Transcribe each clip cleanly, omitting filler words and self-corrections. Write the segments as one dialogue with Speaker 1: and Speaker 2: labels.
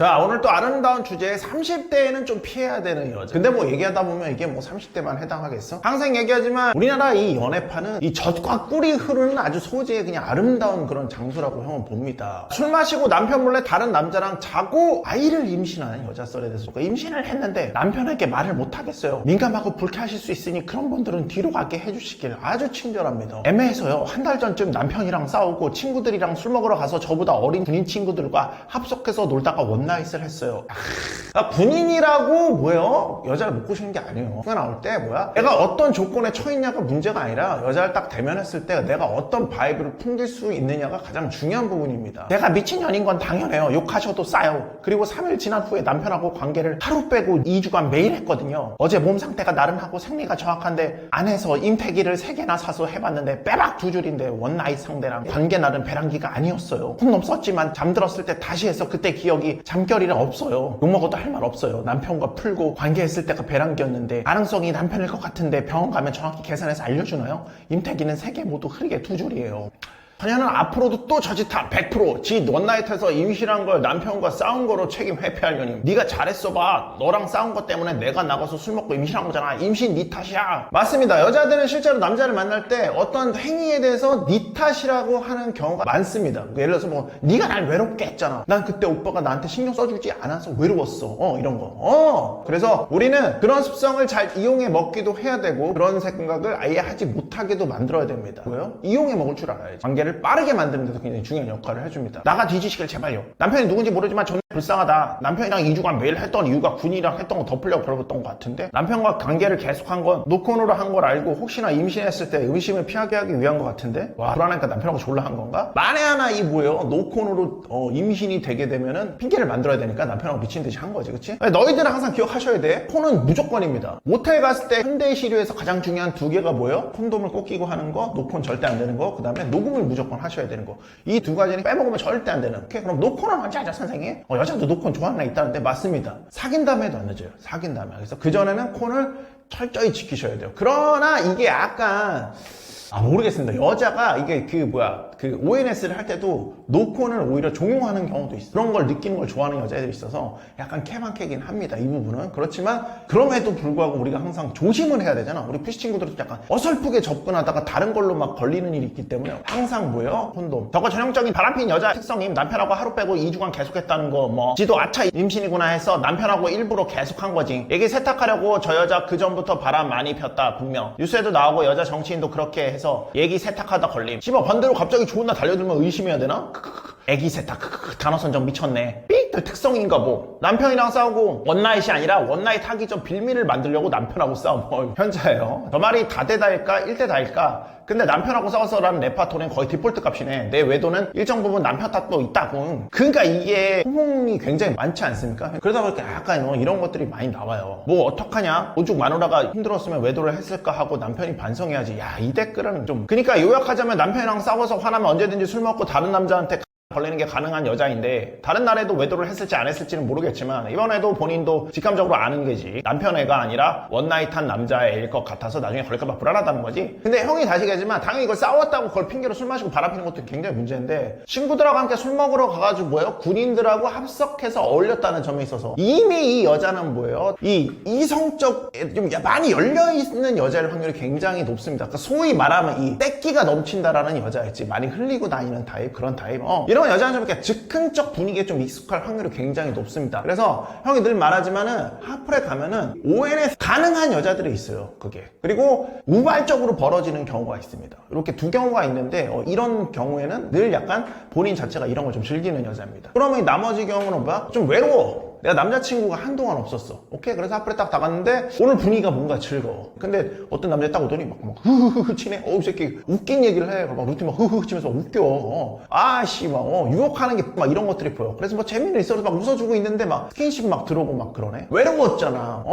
Speaker 1: 자, 오늘 또 아름다운 주제 30대에는 좀 피해야 되는 여자. 근데 뭐 얘기하다 보면 이게 뭐 30대만 해당하겠어? 항상 얘기하지만 우리나라 이 연애파는 이 젖과 꿀이 흐르는 아주 소재의 그냥 아름다운 그런 장소라고 형은 봅니다. 술 마시고 남편 몰래 다른 남자랑 자고 아이를 임신하는 여자 썰에 대해서 임신을 했는데 남편에게 말을 못 하겠어요. 민감하고 불쾌하실 수 있으니 그런 분들은 뒤로 가게 해주시길 아주 친절합니다. 애매해서요. 한 달 전쯤 남편이랑 싸우고 친구들이랑 술 먹으러 가서 저보다 어린 군인 친구들과 합석해서 놀다가 원나잇을 했어요. 군인이라고 뭐예요? 여자를 못 꼬시는 게 아니에요. 휴가 나올 때 뭐야? 내가 어떤 조건에 처했냐가 문제가 아니라 여자를 딱 대면했을 때 내가 어떤 바이브를 풍길 수 있느냐가 가장 중요한 부분입니다. 내가 미친년인 건 당연해요. 욕하셔도 싸요. 그리고 3일 지난 후에 남편하고 관계를 하루 빼고 2주간 매일 했거든요. 어제 몸 상태가 나른하고 생리가 정확한데 안에서 임팩기를 3개나 사서 해봤는데 빼박 2줄인데 원나잇 상대랑 관계 나른 배란기가 아니었어요. 콘돔 썼지만 잠들었을 때 다시 해서 그때 기억이 잠결이랑 없어요. 욕먹어도 할 말 없어요. 남편과 풀고 관계했을 때가 배란기였는데 가능성이 남편일 것 같은데 병원 가면 정확히 계산해서 알려주나요? 임태기는 3개 모두 흐리게 2줄이에요. 전혀는 앞으로도 또 저짓한 100% 지 원나잇에서 임신한 걸 남편과 싸운 거로 책임 회피하려니 네가 잘했어 봐. 너랑 싸운 것 때문에 내가 나가서 술 먹고 임신한 거잖아. 임신 네 탓이야. 맞습니다. 여자들은 실제로 남자를 만날 때 어떤 행위에 대해서 네 탓이라고 하는 경우가 많습니다. 예를 들어서 뭐 네가 날 외롭게 했잖아. 난 그때 오빠가 나한테 신경 써주지 않아서 외로웠어. 이런 거. 그래서 우리는 그런 습성을 잘 이용해 먹기도 해야 되고 그런 생각을 아예 하지 못하게도 만들어야 됩니다. 뭐예요? 이용해 먹을 줄 알아야지. 관계를 빠르게 만드는 데서 굉장히 중요한 역할을 해줍니다. 나가 뒤지시길 제발요. 남편이 누군지 모르지만 존나 불쌍하다. 남편이랑 2주간 매일 했던 이유가 군인이랑 했던 거 덮으려고 그러던 것 같은데 남편과 관계를 계속한 건 노콘으로 한 걸 알고 혹시나 임신했을 때 의심을 피하게 하기 위한 것 같은데 와 불안하니까 남편하고 졸라 한 건가? 만에 하나 이 뭐예요? 노콘으로 임신이 되게 되면은 핑계를 만들어야 되니까 남편하고 미친 듯이 한 거지, 그치? 너희들은 항상 기억하셔야 돼. 콘은 무조건입니다. 모텔 갔을 때 현대 시류에서 가장 중요한 2개가 뭐예요? 콘돔을 꼭 끼고 하는 거, 노콘 절대 안 되는 거, 그 다음에 녹음을 무조건 하셔야 되는 거. 이 2가지는 빼먹으면 절대 안 되는. 오케이? 그럼 노콘은 언제 하자, 선생님? 여자도 노콘 좋아하는 애 있다는데 맞습니다. 사귄 다음에 해도 안 늦어요. 사귄 다음에. 그래서 그전에는 콘을 철저히 지키셔야 돼요. 그러나 이게 약간 모르겠습니다. 여자가 이게 ONS를 할 때도 노콘을 오히려 종용하는 경우도 있어요. 그런 걸 느끼는 걸 좋아하는 여자애들이 있어서 약간 캐만캐긴 합니다. 이 부분은. 그렇지만 그럼에도 불구하고 우리가 항상 조심을 해야 되잖아. 우리 PC 친구들도 약간 어설프게 접근하다가 다른 걸로 막 걸리는 일이 있기 때문에 항상 뭐예요? 콘돔. 저거 전형적인 바람핀 여자 특성임. 남편하고 하루 빼고 2주간 계속했다는 거 뭐 지도 아차 임신이구나 해서 남편하고 일부러 계속한 거지. 얘기 세탁하려고 저 여자 그 전부터 바람 많이 폈다 분명. 뉴스에도 나오고 여자 정치인도 그렇게 해서 얘기 세탁하다 걸림. 씨발 반대로 갑자기 좋은 날 달려들면 의심해야 되나? 애기 세탁 단어 선정 미쳤네. 삐들 특성인가 뭐. 남편이랑 싸우고 원나잇이 아니라 원나잇 하기 전 빌미를 만들려고 남편하고 싸워. 현자예요. 저 말이 다대다일까 1대다일까? 근데 남편하고 싸워서라는 레파토리는 거의 디폴트 값이네. 내 외도는 일정 부분 남편 탓도 있다고. 그러니까 이게 호응이 굉장히 많지 않습니까? 그러다 보니까 약간 이런 것들이 많이 나와요. 뭐 어떡하냐? 오죽 마누라가 힘들었으면 외도를 했을까 하고 남편이 반성해야지. 야, 이 댓글은 좀. 그러니까 요약하자면 남편이랑 싸워서 화나면 언제든지 술 먹고 다른 남자한테 걸리는 게 가능한 여자인데 다른 날에도 외도를 했을지 안 했을지는 모르겠지만 이번에도 본인도 직감적으로 아는 게지. 남편 애가 아니라 원나잇한 남자애일 것 같아서 나중에 걸릴까봐 불안하다는 거지. 근데 형이 다시 얘기하지만 당연히 이걸 싸웠다고 그걸 핑계로 술 마시고 바람피는 것도 굉장히 문제인데 친구들하고 함께 술 먹으러 가가지고 뭐예요? 군인들하고 합석해서 어울렸다는 점에 있어서 이미 이 여자는 뭐예요? 이 이성적 좀 많이 열려있는 여자일 확률이 굉장히 높습니다. 그러니까 소위 말하면 이 떼끼가 넘친다라는 여자였지. 많이 흘리고 다니는 타입, 그런 타입. 이런 여자는 좀 이렇게 즉흥적 분위기에 좀 익숙할 확률이 굉장히 높습니다. 그래서 형이 늘 말하지만은 하플에 가면은 ONS 가능한 여자들이 있어요. 그게. 그리고 우발적으로 벌어지는 경우가 있습니다. 이렇게 2경우가 있는데 이런 경우에는 늘 약간 본인 자체가 이런 걸 좀 즐기는 여자입니다. 그러면 나머지 경우는 뭐야? 좀 외로워. 내가 남자친구가 한동안 없었어. 오케이? 그래서 하플에 딱 나갔는데 오늘 분위기가 뭔가 즐거워. 근데 어떤 남자 딱 오더니 막 흐흐흐 치네? 이 새끼 웃긴 얘기를 해. 막 루틴 막 흐흐흐 치면서 웃겨. 아씨 막 유혹하는 게 막 이런 것들이 보여. 그래서 뭐 재미는 있어서 막 웃어주고 있는데 막 스킨십 막 들어오고 막 그러네? 외로웠잖아.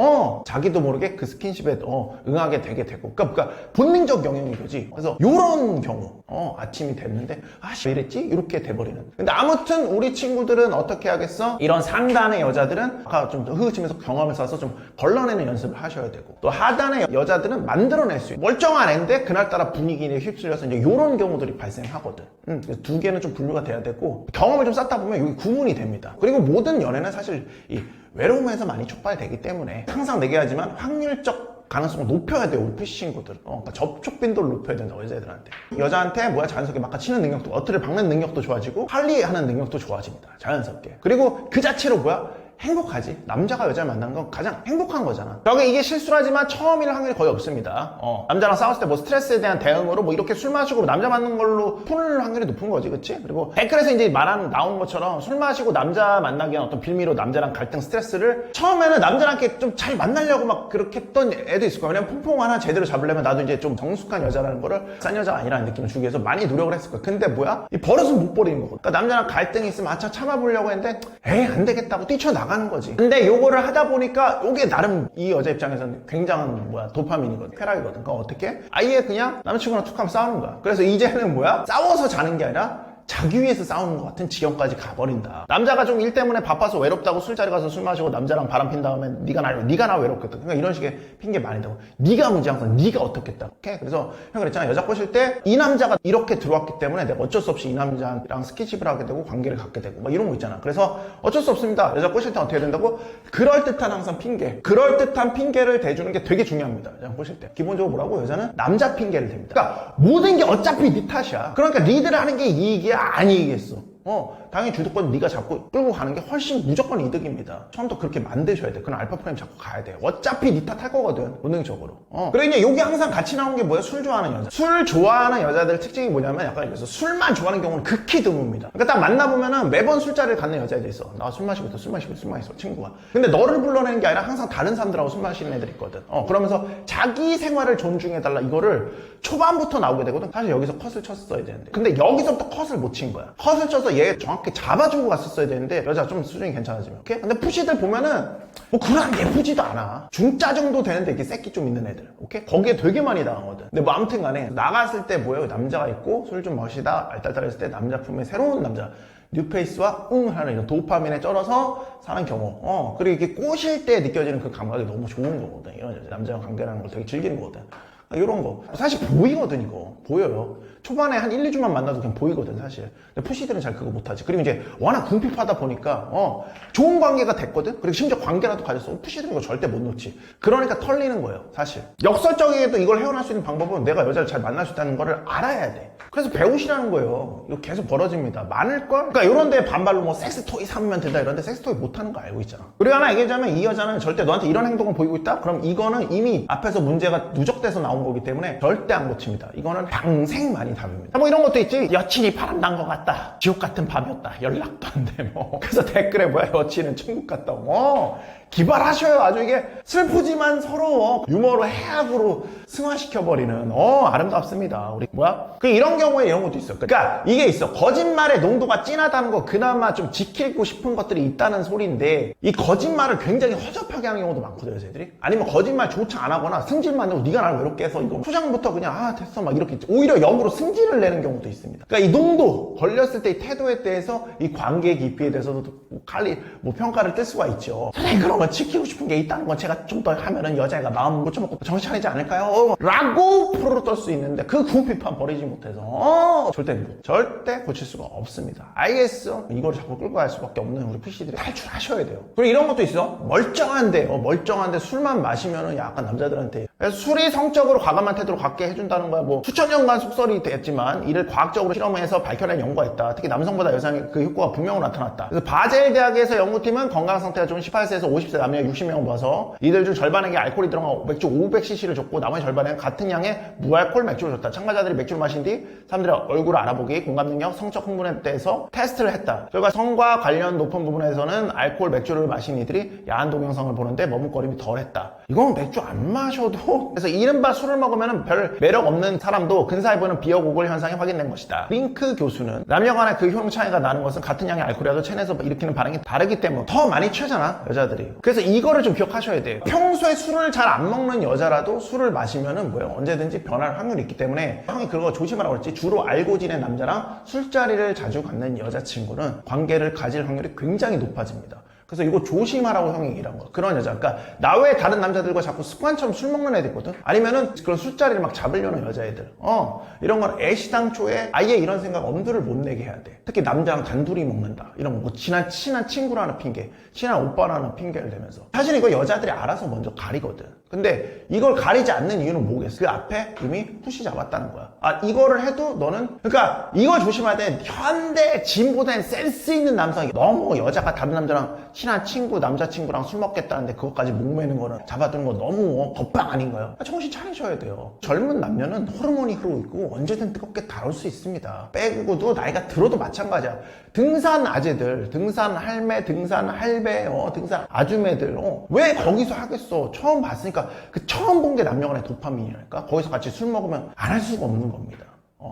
Speaker 1: 자기도 모르게 그 스킨십에 응하게 되게 되고. 그러니까 본능적 영역인 거지. 그래서 요런 경우 아침이 됐는데 아씨 왜 이랬지? 이렇게 돼버리는. 근데 아무튼 우리 친구들은 어떻게 하겠어? 이런 상단의 여자 여자들은 아까 좀 흐흐치면서 경험을 쌓아서 좀 걸러내는 연습을 하셔야 되고, 또 하단의 여자들은 만들어낼 수 있는 멀쩡한 애인데 그날따라 분위기에 휩쓸려서 이제 이런 경우들이 발생하거든. 그래서 두 개는 좀 분류가 돼야 되고, 경험을 좀 쌓다 보면 여기 구분이 됩니다. 그리고 모든 연애는 사실 이 외로움에서 많이 촉발되기 때문에 항상 얘기하지만 확률적 가능성을 높여야 돼요, 우리 푸시 친구들. 그러니까 접촉 빈도를 높여야 된다고, 여자애들한테. 여자한테 자연스럽게 막아 치는 능력도, 어트를 박는 능력도 좋아지고 할리하는 능력도 좋아집니다, 자연스럽게. 그리고 그 자체로 행복하지. 남자가 여자를 만나는 건 가장 행복한 거잖아. 저게 이게 실수라지만 처음일 확률이 거의 없습니다. 남자랑 싸웠을 때 스트레스에 대한 대응으로 이렇게 술 마시고 남자 만난 걸로 푸는 확률이 높은 거지, 그치? 그리고 댓글에서 이제 나온 것처럼 술 마시고 남자 만나기 위한 어떤 빌미로 남자랑 갈등 스트레스를 처음에는 남자랑 이렇게 좀 잘 만나려고 막 그렇게 했던 애도 있을 거야. 왜냐면 퐁퐁 하나 제대로 잡으려면 나도 이제 좀 정숙한 여자라는 거를 싼 여자가 아니라는 느낌을 주기 위해서 많이 노력을 했을 거야. 근데 이 버릇은 못 버리는 거거든. 그러니까 남자랑 갈등이 있으면 참아보려고 했는데 에이 안 되겠다고 뛰쳐나가는 거지. 근데 요거를 하다 보니까 요게 나름 이 여자 입장에서는 굉장한 도파민이거든, 쾌락이거든. 그러니까 어떻게? 아예 그냥 남자친구랑 툭 하면 싸우는 거야. 그래서 이제는 싸워서 자는 게 아니라 자기 위해서 싸우는 것 같은 지경까지 가버린다. 남자가 좀 일 때문에 바빠서 외롭다고 술자리 가서 술 마시고 남자랑 바람 핀 다음에 네가 나 외롭겠다. 그러니까 이런 식의 핑계 많이 대고, 네가 문제 항상 네가 어떻겠다. 오케이? 그래서 형 그랬잖아, 여자 꼬실 때 이 남자가 이렇게 들어왔기 때문에 내가 어쩔 수 없이 이 남자랑 스킨십을 하게 되고 관계를 갖게 되고 이런 거 있잖아. 그래서 어쩔 수 없습니다. 여자 꼬실 때 어떻게 된다고? 그럴듯한 항상 핑계, 그럴듯한 핑계를 대주는 게 되게 중요합니다, 여자 꼬실 때. 기본적으로 뭐라고? 여자는 남자 핑계를 댑니다. 그러니까 모든 게 어차피 네 탓이야. 그러니까 리드를 하는 게 이익이야, 아니겠어? 당연히 주도권 네가 잡고 끌고 가는 게 훨씬 무조건 이득입니다. 처음부터 그렇게 만드셔야 돼. 그런 알파 프레임 잡고 가야 돼. 어차피 네 탓 할 거거든, 본능적으로. 그리고 이제 여기 항상 같이 나온 게 뭐야? 술 좋아하는 여자. 술 좋아하는 여자들 특징이 뭐냐면 약간 이래서 술만 좋아하는 경우는 극히 드뭅니다. 그러니까 딱 만나보면은 매번 술자리를 갖는 여자애들 있어. 나 술 마시고 있어, 술 마시고 있어, 친구가. 근데 너를 불러내는 게 아니라 항상 다른 사람들하고 술 마시는 애들 있거든. 그러면서 자기 생활을 존중해달라, 이거를 초반부터 나오게 되거든. 사실 여기서 컷을 쳤어야 되는데, 근데 여기서부터 컷을 못 친 거야. 컷을 쳐서 얘 정확히 잡아주고 갔었어야 되는데, 여자가 좀 수준이 괜찮아지면. 오케이? 근데 푸시들 보면은 그냥 예쁘지도 않아. 중짜 정도 되는데 이렇게 새끼 좀 있는 애들. 오케이? 거기에 되게 많이 당하거든. 근데 아무튼 간에 나갔을 때 남자가 있고 술 좀 마시다 알딸딸했을 때 남자 품에 새로운 남자 뉴페이스와 하는 이런 도파민에 쩔어서 사는 경우. 그리고 이게 꼬실 때 느껴지는 그 감각이 너무 좋은 거거든. 이런 남자랑 관계라는 걸 되게 즐기는 거거든. 이런 거 사실 보이거든. 이거 보여요. 초반에 한 1, 2주만 만나도 그냥 보이거든, 사실. 근데 푸시들은 잘 그거 못하지. 그리고 이제 워낙 궁핍하다 보니까 좋은 관계가 됐거든. 그리고 심지어 관계라도 가졌어. 푸시들은 이거 절대 못 놓지. 그러니까 털리는 거예요, 사실. 역설적이게도 이걸 헤어날 수 있는 방법은 내가 여자를 잘 만날 수 있다는 거를 알아야 돼. 그래서 배우시라는 거예요. 이거 계속 벌어집니다. 많을걸? 그러니까 이런 데 반발로 섹스토이 사면 된다 이런데 섹스토이 못하는 거 알고 있잖아. 그리고 하나 얘기하자면 이 여자는 절대 너한테 이런 행동을 보이고 있다? 그럼 이거는 이미 앞에서 문제가 누적돼서 나온 거기 때문에 절대 안 고칩니다. 이거는 평생 많이 답입니다. 이런 것도 있지. 여친이 바람난 것 같다. 지옥 같은 밤이었다. 연락도 안 돼. 그래서 댓글에 여친은 천국 같다. 기발하셔요. 아주 이게 슬프지만 서로 유머로 해악으로 승화시켜버리는 아름답습니다. 우리 이런 경우에 이런 것도 있어. 그러니까 이게 있어. 거짓말의 농도가 진하다는 거, 그나마 좀 지키고 싶은 것들이 있다는 소리인데, 이 거짓말을 굉장히 허접하게 하는 경우도 많거든요, 여자들이. 아니면 거짓말조차 안 하거나 승질만 내고 네가 나를 외롭게 해서 이거 초장부터 그냥 됐어 이렇게 이렇게 오히려 역으로 승질을 내는 경우도 있습니다. 그러니까 이 농도, 걸렸을 때 이 태도에 대해서 이 관계의 깊이에 대해서도 평가를 뜰 수가 있죠. 선생님, 그런 거 지키고 싶은 게 있다는 건 제가 좀 더 하면은 여자애가 마음 고쳐먹고 정신 차리지 않을까요? 라고 프로로 떨 수 있는데, 그 궁핍함 버리지 못해서 절대 고칠 수가 없습니다. 알겠어? 이걸 자꾸 끌고 갈 수밖에 없는 우리 푸시들이 탈출하셔야 돼요. 그리고 이런 것도 있어. 멀쩡한데 술만 마시면은 약간 남자들한테, 그래서 술이 성적으로 과감한 태도로 갖게 해준다는 거야. 수천 년간 속설이 됐지만 이를 과학적으로 실험해서 밝혀낸 연구가 있다. 특히 남성보다 여성의 그 효과가 분명히 나타났다. 그래서 바젤 대학에서 연구팀은 건강 상태가 좋은 18세에서 50세 남녀 60명을 모아서 이들 중 절반에게 알코올이 들어간 맥주 500cc를 줬고, 나머지 절반에는 같은 양의 무알콜 맥주를 줬다. 참가자들이 맥주를 마신 뒤 사람들의 얼굴을 알아보기, 공감 능력, 성적 흥분에 대해서 테스트를 했다. 결과 성과 관련 높은 부분에서는 알코올 맥주를 마신 이들이 야한 동영상을 보는데 머뭇거림이 덜했다. 이건 맥주 안 마셔도, 그래서 이른바 술을 먹으면 별 매력 없는 사람도 근사해 보이는 비어고골 현상이 확인된 것이다. 링크 교수는 남녀 간의 그 효능 차이가 나는 것은 같은 양의 알코올이라도 체내에서 일으키는 반응이 다르기 때문에 더 많이 취하잖아, 여자들이. 그래서 이거를 좀 기억하셔야 돼요. 평소에 술을 잘 안 먹는 여자라도 술을 마시면은 언제든지 변할 확률이 있기 때문에 형이 그거 조심하라고 그랬지. 주로 알고 지낸 남자랑 술자리를 자주 갖는 여자친구는 관계를 가질 확률이 굉장히 높아집니다. 그래서 이거 조심하라고 형이 얘기한 거야. 그런 여자. 그러니까 나 외에 다른 남자들과 자꾸 습관처럼 술 먹는 애들 있거든. 아니면은 그런 술자리를 막 잡으려는 여자애들. 이런 건 애시당초에 아예 이런 생각 엄두를 못 내게 해야 돼. 특히 남자랑 단둘이 먹는다. 이런 뭐 친한 친구라는 핑계, 친한 오빠라는 핑계를 대면서. 사실 이거 여자들이 알아서 먼저 가리거든. 근데 이걸 가리지 않는 이유는 뭐겠어? 그 앞에 이미 푸시 잡았다는 거야. 이거를 해도 너는, 그러니까 이걸 조심해야 돼. 현대 진보된 센스 있는 남성이 너무 여자가 다른 남자랑 친한 친구, 남자친구랑 술 먹겠다는데 그것까지 목매는 거는 잡아두는 거 너무 법방 아닌가요? 정신 차리셔야 돼요. 젊은 남녀는 호르몬이 흐르고 있고 언제든 뜨겁게 다룰 수 있습니다. 빼고도 나이가 들어도 마찬가지야. 등산 아재들, 등산 할매, 등산 할배, 등산 아주매들, 왜 거기서 하겠어? 처음 봤으니까 그 처음 본 게 남녀간의 도파민이랄까? 거기서 같이 술 먹으면 안 할 수가 없는 겁니다.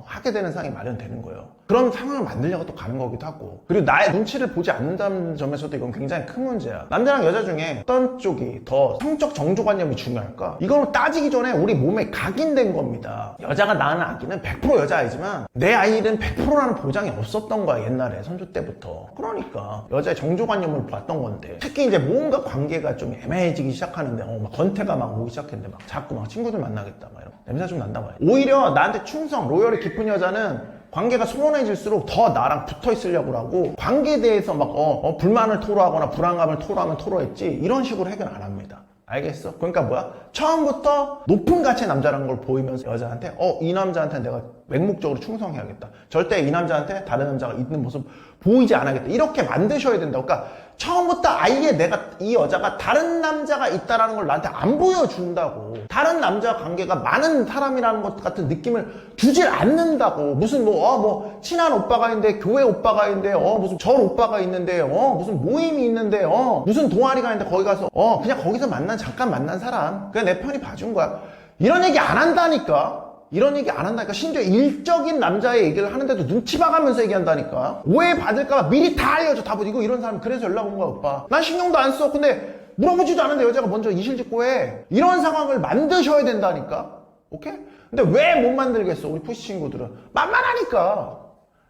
Speaker 1: 하게 되는 상황이 마련되는 거예요. 그런 상황을 만들려고 또 가는 거기도 하고. 그리고 나의 눈치를 보지 않는다는 점에서도 이건 굉장히 큰 문제야. 남자랑 여자 중에 어떤 쪽이 더 성적 정조관념이 중요할까? 이걸 따지기 전에 우리 몸에 각인된 겁니다. 여자가 낳은 아기는 100% 여자아이지만 내 아이는 100%라는 보장이 없었던 거야. 옛날에 선조 때부터. 그러니까 여자의 정조관념을 봤던 건데, 특히 이제 뭔가 관계가 좀 애매해지기 시작하는데 막 권태가 막 오기 시작했는데 막 자꾸 막 친구들 만나겠다 막 이런 냄새 좀 난다 말이야. 오히려 나한테 충성, 로열이 깊은 여자는 관계가 소원해질수록 더 나랑 붙어 있으려고 하고, 관계에 대해서 막 불만을 토로하거나 불안감을 토로하면 토로했지 이런 식으로 해결 안 합니다. 알겠어? 그러니까 뭐야? 처음부터 높은 가치의 남자라는 걸 보이면서 여자한테 이 남자한테 내가 맹목적으로 충성해야겠다. 절대 이 남자한테 다른 남자가 있는 모습 보이지 않아야겠다. 이렇게 만드셔야 된다고. 그러니까 처음부터 아예 내가 이 여자가 다른 남자가 있다라는 걸 나한테 안 보여준다고. 다른 남자와 관계가 많은 사람이라는 것 같은 느낌을 주질 않는다고. 무슨 친한 오빠가 있는데, 교회 오빠가 있는데, 무슨 절 오빠가 있는데, 무슨 모임이 있는데, 무슨 동아리가 있는데 거기 가서 그냥 거기서 잠깐 만난 사람 그냥 내 편이 봐준 거야. 이런 얘기 안 한다니까. 이런 얘기 안 한다니까. 심지어 일적인 남자의 얘기를 하는데도 눈치 봐가면서 얘기한다니까. 오해받을까봐 미리 다 알려줘. 다 보고 이런 사람 그래서 연락 온 거야 오빠. 난 신경도 안 써. 근데 물어보지도 않은데 여자가 먼저 이실직고 해. 이런 상황을 만드셔야 된다니까. 오케이? 근데 왜 못 만들겠어 우리 푸시 친구들은? 만만하니까.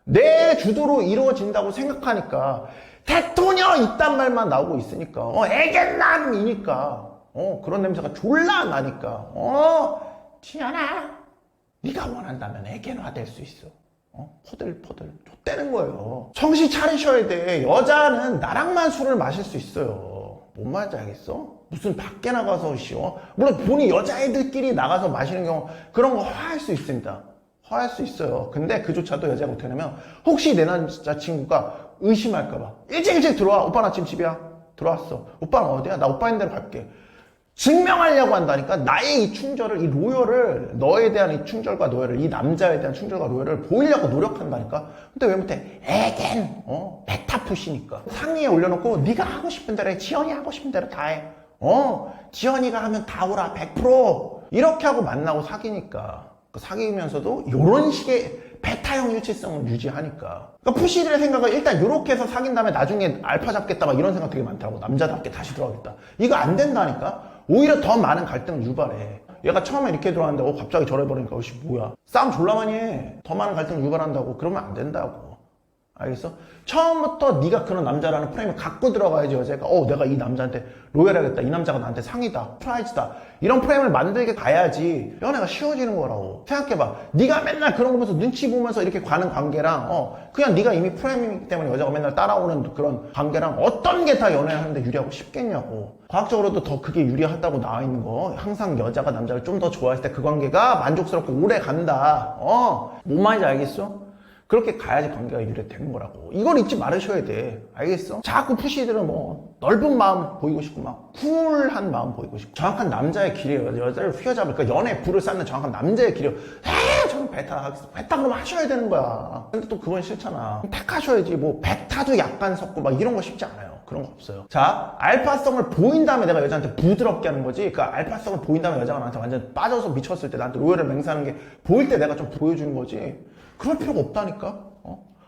Speaker 1: 내 주도로 이루어진다고 생각하니까. 대토녀 이딴 말만 나오고 있으니까. 애견남이니까. 그런 냄새가 졸라 나니까. 지연아, 네가 원한다면 애견화 될 수 있어. 포들포들 좆대는 거예요. 정신 차리셔야 돼. 여자는 나랑만 술을 마실 수 있어요. 뭔 말인지 알겠어? 무슨 밖에 나가서 물론 본인 여자애들끼리 나가서 마시는 경우 그런 거 허할 수 있습니다. 허할 수 있어요. 근데 그조차도 여자가 어떻게 하냐면, 혹시 내 남자친구가 의심할까봐 일찍 들어와. 오빠 나 지금 집이야. 들어왔어. 오빠는 어디야? 나 오빠 있는 데로 갈게. 증명하려고 한다니까. 나의 이 충절을, 이 로열을, 너에 대한 이 충절과 노열을, 이 남자에 대한 충절과 노열을 보이려고 노력한다니까. 근데 왜 못해? 에겐 베타푸시니까. 상위에 올려놓고 네가 하고 싶은 대로 해. 지연이 하고 싶은 대로 다 해. 지연이가 하면 다 오라. 100% 이렇게 하고 만나고 사귀니까. 사귀면서도 이런 식의 베타형 일치성을 유지하니까. 그러니까 푸시들의 생각은 일단 이렇게 해서 사귄 다음에 나중에 알파 잡겠다 막 이런 생각 되게 많더라고. 남자답게 다시 들어가겠다. 이거 안 된다니까. 오히려 더 많은 갈등을 유발해. 얘가 처음에 이렇게 들어왔는데 갑자기 저래버리니까 뭐야. 싸움 졸라 많이 해. 더 많은 갈등을 유발한다고. 그러면 안 된다고. 알겠어? 처음부터 네가 그런 남자라는 프레임을 갖고 들어가야지 여자가 내가 이 남자한테 로열하겠다. 이 남자가 나한테 상이다. 프라이즈다. 이런 프레임을 만들게 가야지 연애가 쉬워지는 거라고. 생각해봐. 네가 맨날 그런 거 보면서 눈치 보면서 이렇게 가는 관계랑 그냥 네가 이미 프레임이기 때문에 여자가 맨날 따라오는 그런 관계랑 어떤 게 다 연애하는데 유리하고 싶겠냐고. 과학적으로도 더 그게 유리하다고 나와 있는 거. 항상 여자가 남자를 좀 더 좋아했을 때 그 관계가 만족스럽고 오래 간다. 뭔 말인지 알겠어? 그렇게 가야지 관계가 유래되는 거라고. 이걸 잊지 말으셔야 돼. 알겠어? 자꾸 푸시들은 넓은 마음 보이고 싶고 쿨한 마음 보이고 싶고 정확한 남자의 길이에요. 여자를 휘어잡을, 그러니까 연애에 불을 쌓는 정확한 남자의 길이에요. 저는 베타 하겠어. 베타 그러면 하셔야 되는 거야. 근데 또 그건 싫잖아. 택하셔야지. 베타도 약간 섞고 이런 거 쉽지 않아요. 그런 거 없어요. 자, 알파성을 보인 다음에 내가 여자한테 부드럽게 하는 거지. 그러니까 알파성을 보인 다음에 여자가 나한테 완전 빠져서 미쳤을 때 나한테 로열을 맹세하는 게 보일 때 내가 좀 보여주는 거지. 그럴 필요가 없다니까.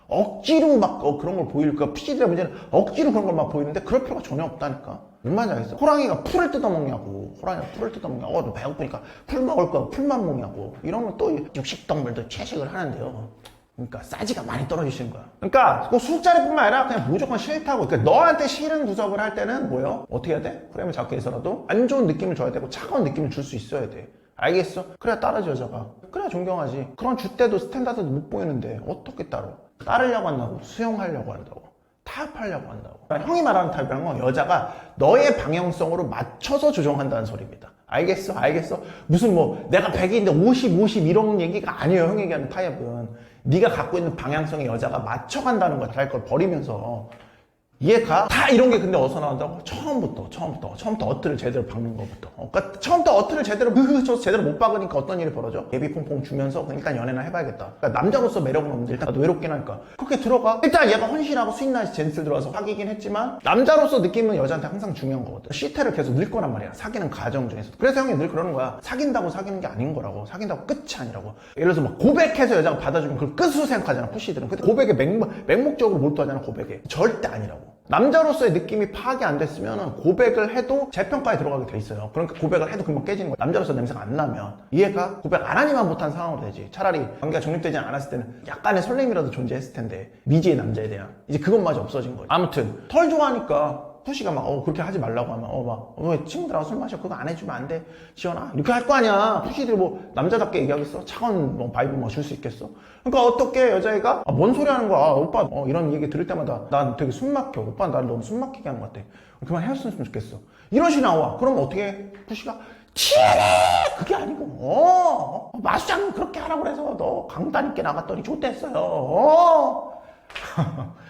Speaker 1: 억지로 그런 걸 보일 거야. 피지들의 문제는 억지로 그런 걸 보이는데 그럴 필요가 전혀 없다니까. 얼마나 알겠어? 호랑이가 풀을 뜯어먹냐고. 호랑이가 풀을 뜯어먹냐고. 너 배고프니까 풀 먹을 거야. 풀만 먹냐고. 이러면 또 육식동물도 채식을 하는데요. 그러니까 사이즈가 많이 떨어지시는 거야. 그러니까 그 수직자리뿐만 아니라 그냥 무조건 싫다고. 그러니까 너한테 싫은 구석을 할 때는 뭐예요? 어떻게 해야 돼? 프레임을 작게 해서라도 안 좋은 느낌을 줘야 되고 차가운 느낌을 줄 수 있어야 돼. 알겠어? 그래야 따르지 여자가. 그래야 존경하지. 그런 줏대도 스탠다드도 못 보이는데 어떻게 따로? 따르려고 한다고, 수용하려고 한다고, 타협하려고 한다고. 그러니까 형이 말하는 타협이란 건 여자가 너의 방향성으로 맞춰서 조정한다는 소리입니다. 알겠어? 알겠어? 무슨 뭐 내가 100인데 50 이런 얘기가 아니에요. 형 얘기하는 타협은 네가 갖고 있는 방향성에 여자가 맞춰간다는 거야. 할 걸 버리면서. 이해가? 다 이런 게 근데 어디서 나온다고? 처음부터 어트를 제대로 박는 것부터. 그러니까 처음부터 어트를 제대로 제대로 못 박으니까 어떤 일이 벌어져? 예비 퐁퐁 주면서 일단 연애나 해봐야겠다. 그러니까 남자로서 매력은 없는데 일단 나도 외롭긴 하니까 그렇게 들어가. 일단 얘가 헌신하고 스윗나이스 젠틀 들어와서 사귀긴 했지만 남자로서 느낌은 여자한테 항상 중요한 거거든. 시태를 계속 늘 거란 말이야. 사귀는 과정 중에서. 그래서 형이 늘 그러는 거야. 사귄다고 사귀는 게 아닌 거라고. 사귄다고 끝이 아니라고. 예를 들어서 막 고백해서 여자가 받아주면 그걸 끝으로 생각하잖아. 푸시들은. 근데 고백에 맹목적으로 몰두하잖아. 고백에. 절대 아니라고. 남자로서의 느낌이 파악이 안 됐으면 고백을 해도 재평가에 들어가게 돼 있어요. 그러니까 고백을 해도 금방 깨지는 거야. 남자로서 냄새가 안 나면. 이해가? 고백 안 하니만 못한 상황으로 되지. 차라리 관계가 정립되지 않았을 때는 약간의 설렘이라도 존재했을 텐데 미지의 남자에 대한 이제 그것마저 없어진 거지. 아무튼 털 좋아하니까 푸시가 막 그렇게 하지 말라고 하면 왜 친구들하고 술 마셔 그거 안 해주면 안 돼 지연아 이렇게 할 거 아니야. 푸시들이 뭐 남자답게 얘기하겠어? 차가운 뭐 바이브 뭐 줄 수 있겠어? 그러니까 어떻게 여자애가 뭔 소리 하는 거야. 오빠 이런 얘기 들을 때마다 난 되게 숨 막혀. 오빠 나를 너무 숨 막히게 하는 것 같아. 그만 헤어졌으면 좋겠어. 이런 식이 나와. 그럼 어떻게 해? 푸시가 치아래 그게 아니고 마수장님 그렇게 하라고 그래서 너 강단 있게 나갔더니 좋댔어요.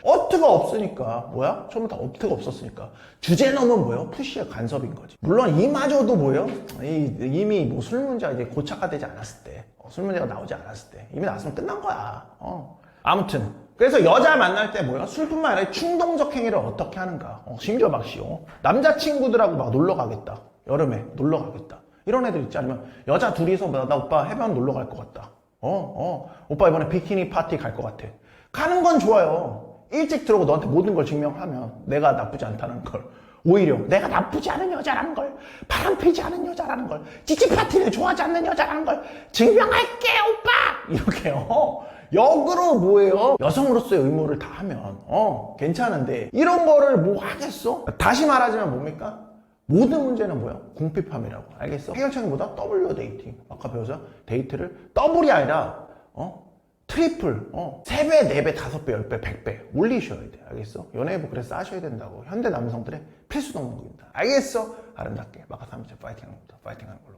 Speaker 1: 어트가 없으니까 뭐야? 처음부터 어트가 없었으니까 주제 넘은 뭐예요? 푸시의 간섭인 거지. 물론 이마저도 뭐예요? 이미 뭐 술 문제가 이제 고착화 되지 않았을 때, 술 문제가 나오지 않았을 때 이미 나왔으면 끝난 거야. 아무튼 그래서 여자 만날 때 뭐야? 술뿐만 아니라 충동적 행위를 어떻게 하는가? 심지어 막 남자친구들하고 막 놀러 가겠다. 여름에 놀러 가겠다. 이런 애들 있지. 아니면 여자 둘이서 나 오빠 해변 놀러 갈 것 같다. 오빠 이번에 비키니 파티 갈 것 같아. 가는 건 좋아요. 일찍 들어오고 너한테 모든 걸 증명하면 내가 나쁘지 않다는 걸, 오히려 내가 나쁘지 않은 여자라는 걸, 바람피지 않은 여자라는 걸, 찌찌 파티를 좋아하지 않는 여자라는 걸 증명할게 오빠! 이렇게요. 역으로 뭐예요? 여성으로서의 의무를 다 하면 괜찮은데 이런 거를 뭐 하겠어? 다시 말하자면 뭡니까? 모든 문제는 뭐야? 궁핍함이라고. 알겠어? 해결책은 W 데이팅. 아까 배워서 데이트를 더블이 아니라 트리플, 3배, 4배, 5배, 10배, 100배 올리셔야 돼. 알겠어? 연예부 그래서 싸셔야 된다고. 현대 남성들의 필수 덕목입니다. 알겠어? 아름답게 마카사미체 파이팅 합니다. 파이팅 하는 걸로.